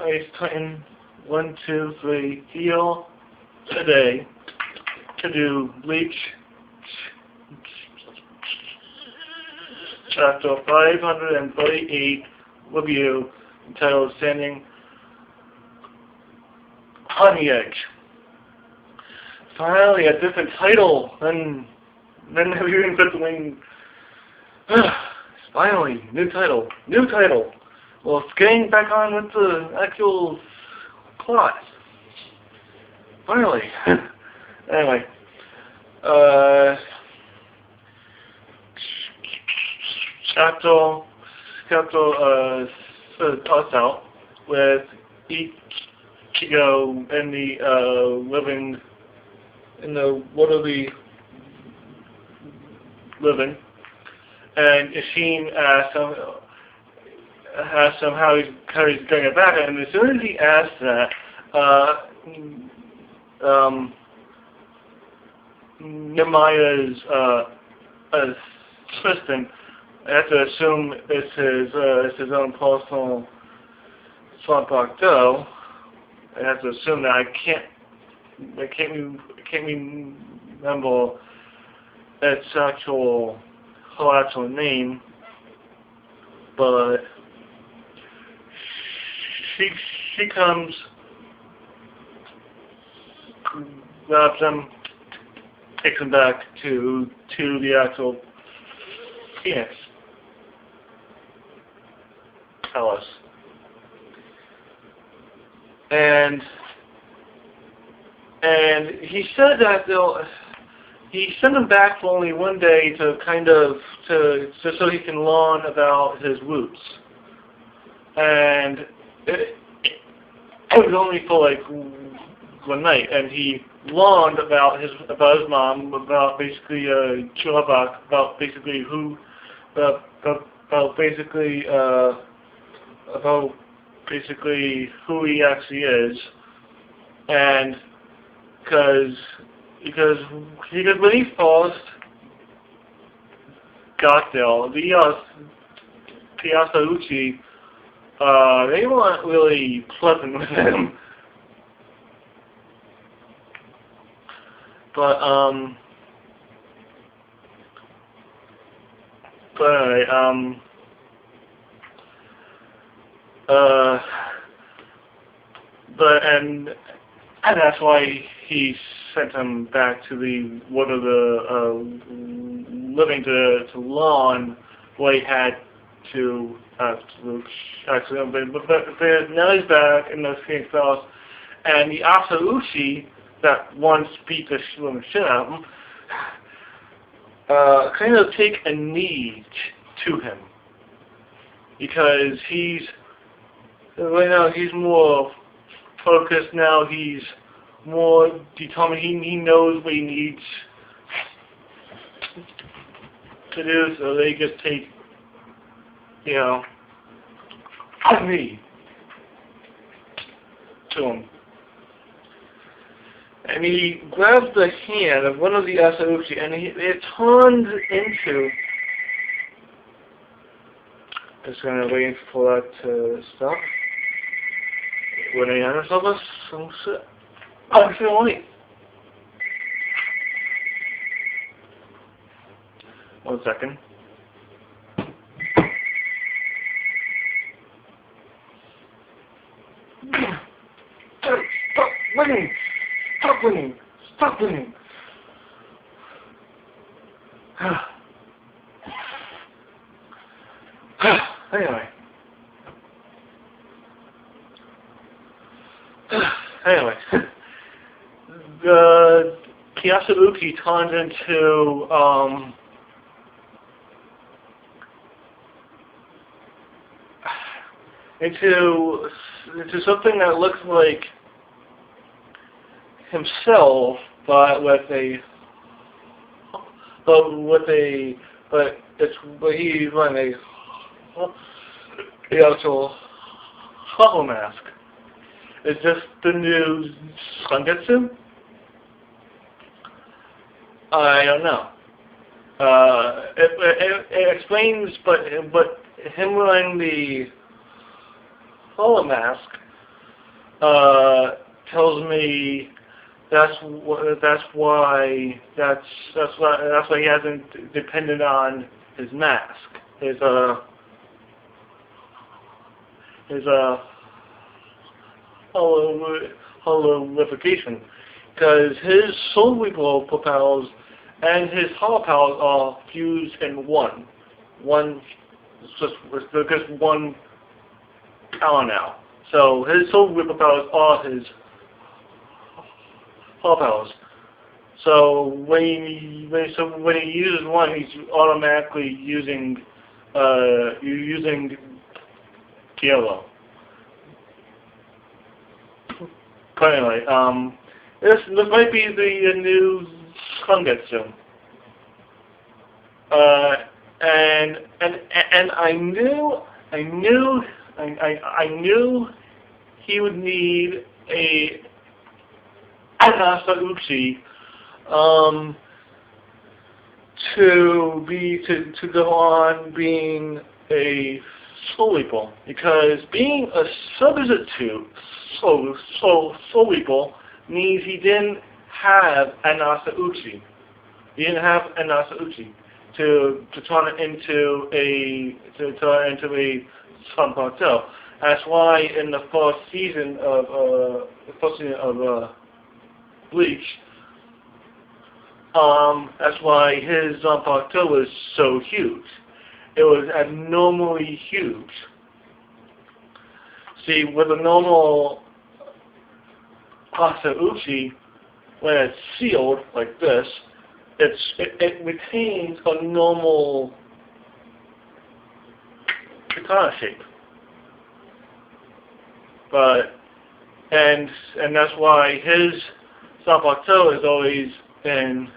icetitan123 here today to do Bleach Chapter 538 review entitled Standing on the Edge. Finally, a different title than reviewing something. Finally, new title. Well, it's getting back on with the actual plot. Finally. Anyway. Chapter starts out with Ichigo in the living in the what are the living, and Ishin asks him how he's going about it, and as soon as he asks that, Nemaya's assistant, I have to assume it's his own personal slump though. I have to assume that I can't remember its her actual name, but she comes, grabs him, takes him back to the actual Phoenix Palace, and he said that he sent him back for only one day to so he can learn about his roots, and it was only for like one night, and he learned about his mom, about basically Churabak, about basically who who he actually is, and because when he first got there, the Asauchi, they weren't really pleasant with him. But that's why he sent him back to the living to learn what he had to actually. But now he's back in the Phoenix Palace, and the Asauchi that once beat the shit out of him, kind of take a knee to him, because right now he's more focused. Now he's more determined. He knows what he needs to do, so they just take, a knee to him. And he grabs the hand of one of the Asauchi, and it turns into... Just going to wait for that to stop. When I understand this, some shit. Oh, I'm feeling late. 1 second. Stop winning! Stop winning! Stop winning! Anyway, the Asauchi turns into something that looks like himself, but he's wearing the actual hollow mask. Is this the new Sangetsu? I don't know. It explains, but him wearing the hollow mask tells me that's why he hasn't depended on his mask, his hololification, because his soul regal propels and his hollow powers are fused in one. Just one power now. So his soul regal powers are his hollow powers. So when he uses one, he's automatically using yellow. But anyway, this might be the new Sangetsu. And I knew he would need an Asauchi to go on being a soul reaper, because being a substitute soul reaper means he didn't have an Asauchi. He didn't have an Asauchi to turn it into a Sanpato. That's why in the first season of Bleach, that's why his Sanpato was so huge. It was abnormally huge. See, with a normal Asauchi, when it's sealed like this, it retains a normal katana shape. And that's why his Sanpato has always been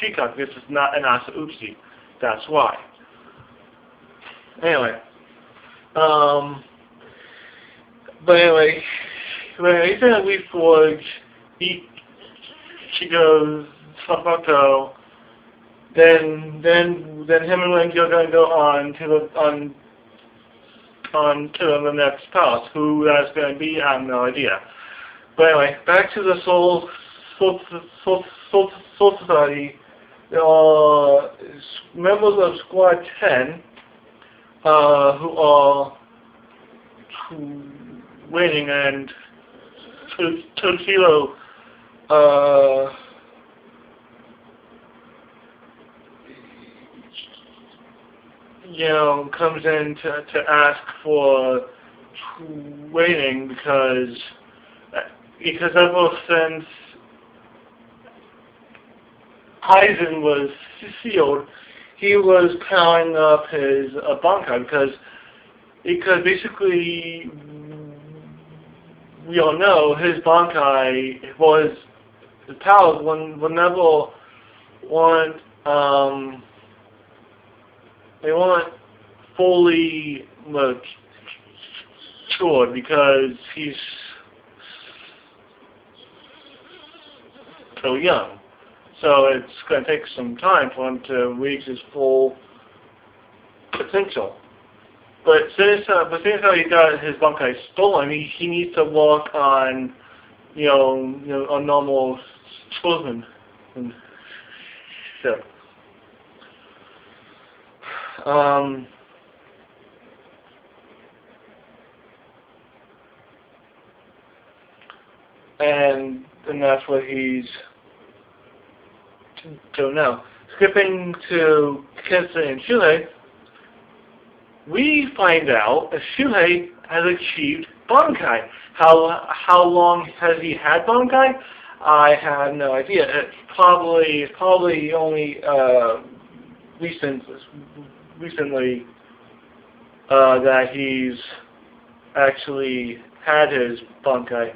Shikak. This is not an Asauchi. That's why. Anyway, but anyway, when anytime we forge Ichigo's Sanpato, then him and Renji are going to go on to the next palace. Who that's going to be, I have no idea. But anyway, back to the Soul Society. There are members of Squad 10 who are winning, and Toshiro comes in to ask for training because ever since Aizen was sealed, he was powering up his Bankai because basically we all know his Bankai was his powers were never they weren't fully matured because he's so young. So it's going to take some time for him to reach his full potential. But since how he got his Bankai stolen, he needs to work on on normal children and stuff. And that's what he's doing now. Skipping to Kensei and Shuhei, we find out that Shuhei has achieved Bankai. How long has he had Bankai? I have no idea. It's probably only recently that he's actually had his Bankai.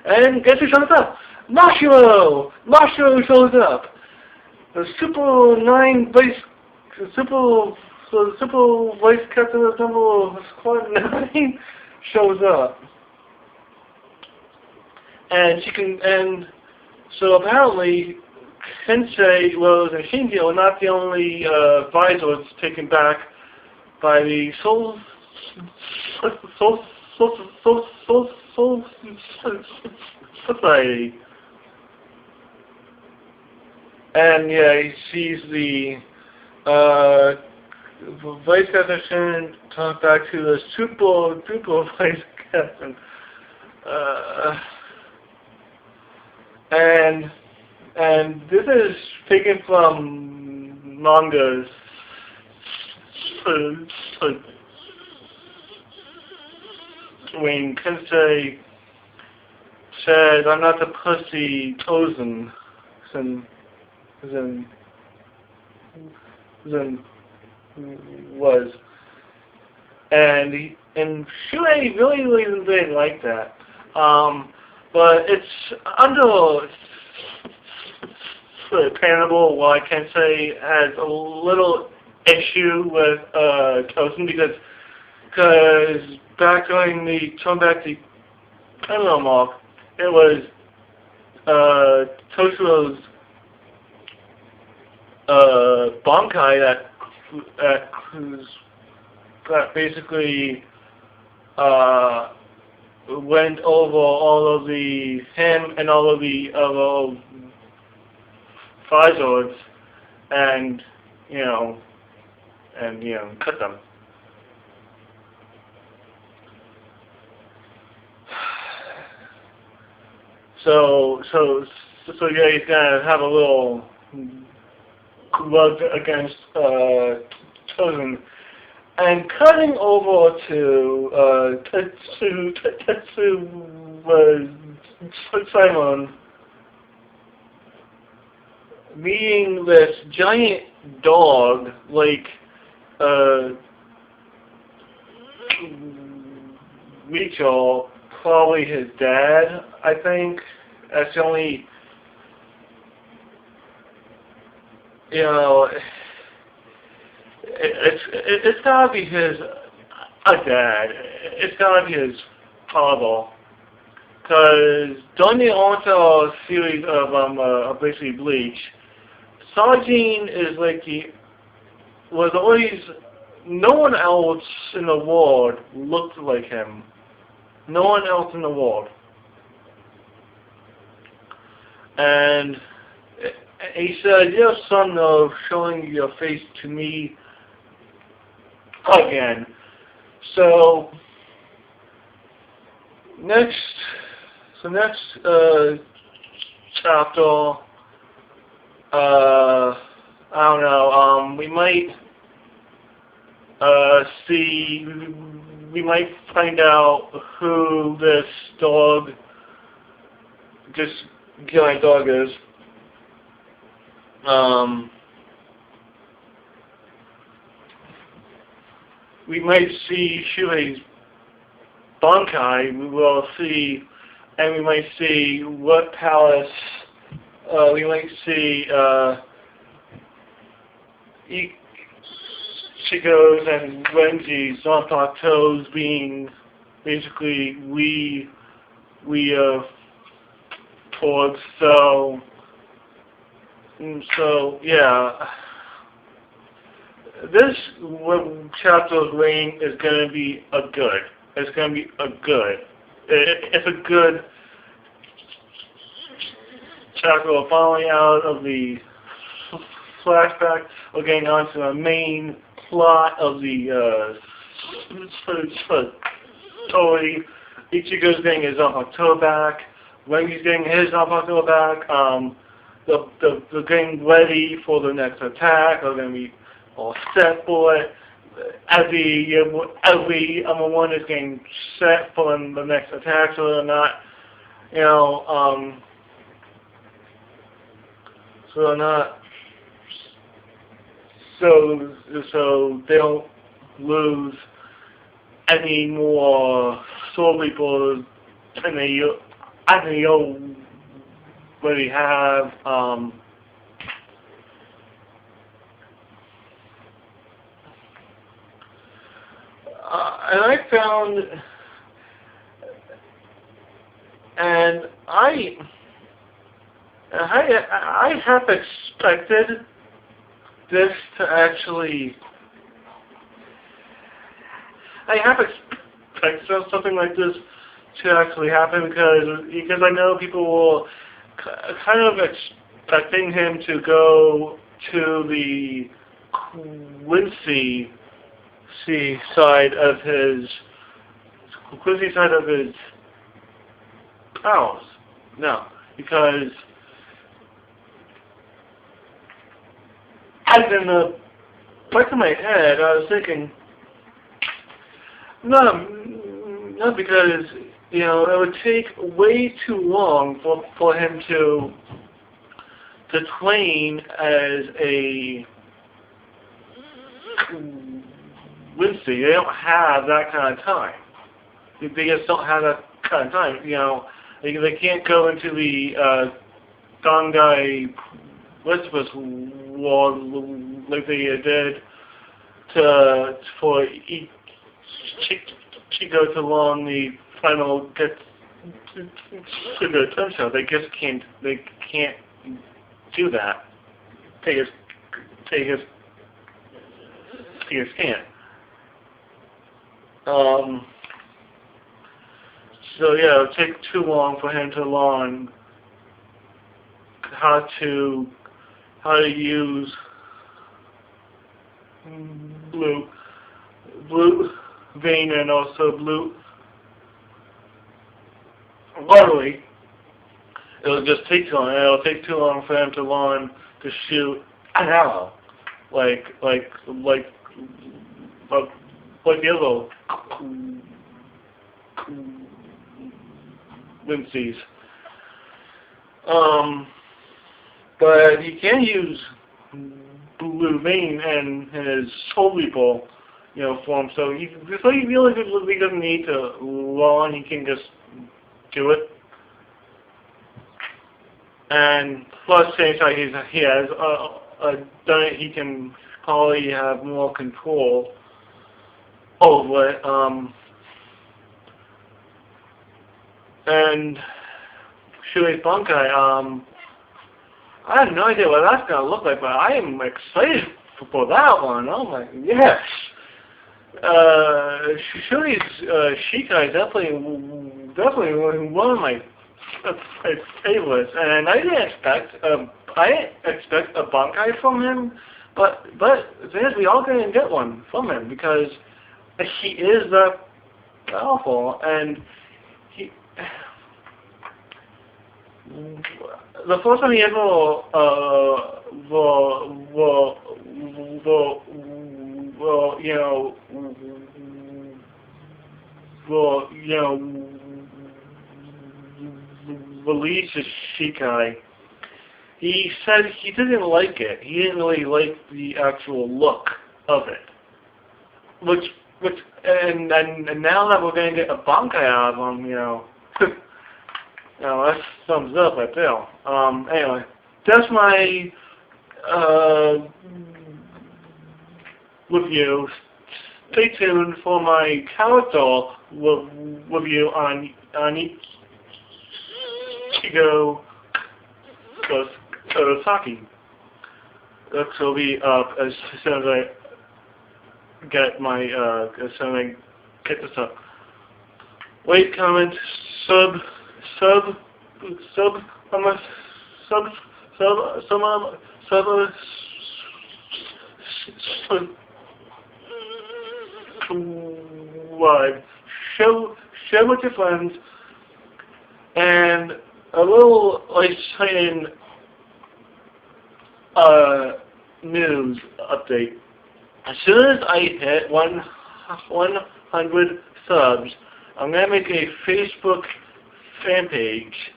And guess who shows up? Mashiro! Mashiro shows up! The Super Vice Captain of Squad 9 shows up. And so apparently Sensei, Rose, and Shinji are not the only visors taken back by the Soul whole society. And yeah, he sees the vice captain talk back to the super vice captain. And this is taken from mangas. When Kensei says, "I'm not the pussy Tozen," was, and Shuei really didn't like that. But it's understandable why Kensei has a little issue with Tozen because back during the Penguin Mark, it was Toshiro's Bankai that basically went over all of him and all of the other Fizords and cut them. So yeah, he's gonna have a little grudge against Tozen. And cutting over to Tetsu Simon meeting this giant dog like Rachel, probably his dad, I think. That's the only, it's gotta be his dad. It's gotta be his father. Because during the entire series of basically Bleach, Sajin is like was always, no one else in the world looked like him. No one else in the world. And he said, "You're son of showing your face to me again." So next chapter, I don't know. We might we might find out who this giant dog is. We might see Shuei's Bankai. We will see, and we might see what palace. We might see Ichigo's and Renji's Zanpakuto's being basically towards. So yeah, this chapter's reign is going to be a good. It's going to be a good. It's a good chapter. We're finally out of the flashback. We're getting on to the main plot of the story. Ichigo's getting his Zanpakuto back. Renji's getting his Zanpakuto back. They're getting ready for the next attack. They're going to be all set for it. Every one is getting set for the next attack, so they're not, so they don't lose any more soul reapers than they already have. And I found, and I have expected this to actually, I have expected something like this to actually happen because I know people will kind of expecting him to go to the Quincy side of his house. No, because in the back of my head, I was thinking, no, because it would take way too long for him to train as a Quincy. They don't have that kind of time. They just don't have that kind of time. They can't go into the Gongai Westbus war like they did for Chico to launch the final get to the time show. They just can't do that. They just can't. So yeah, it would take too long for him to learn how to use blue vein and also blue rotary. It'll just take too long. It'll take too long for him to learn to shoot an arrow, like the other Quincy's. But he can use blue vein in his soul reaper, form. So he really doesn't need to learn. He can just do it. And plus, since he has done it, he can probably have more control over it. And Shuei's Bankai, I have no idea what that's going to look like, but I am excited for that one. Oh my, yes. Shuei's Shikai is definitely one of my favorites, and I didn't expect a Bankai from him, but the thing is, we all going to get one from him because he is that powerful, and the first time he ever released his Shikai, he said he didn't like it. He didn't really like the actual look of it. And now that we're going to get a Bankai out of him, that's thumbs up right there. Anyway, that's my review. Stay tuned for my character review on Ichigo Kurosaki. That will be up as soon as I get my as soon as I get this up. Rate, comment, sub share with your friends, and a little exciting news update. As soon as I hit 100 subs, I'm gonna make a Facebook fan page,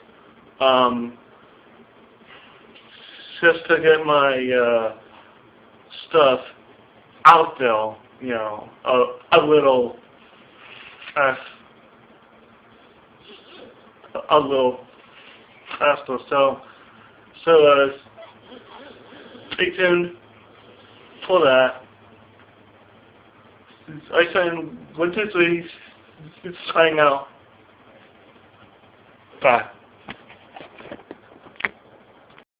just to get my stuff out there, a little faster. So stay tuned for that. icetitan123 signing out. Bye.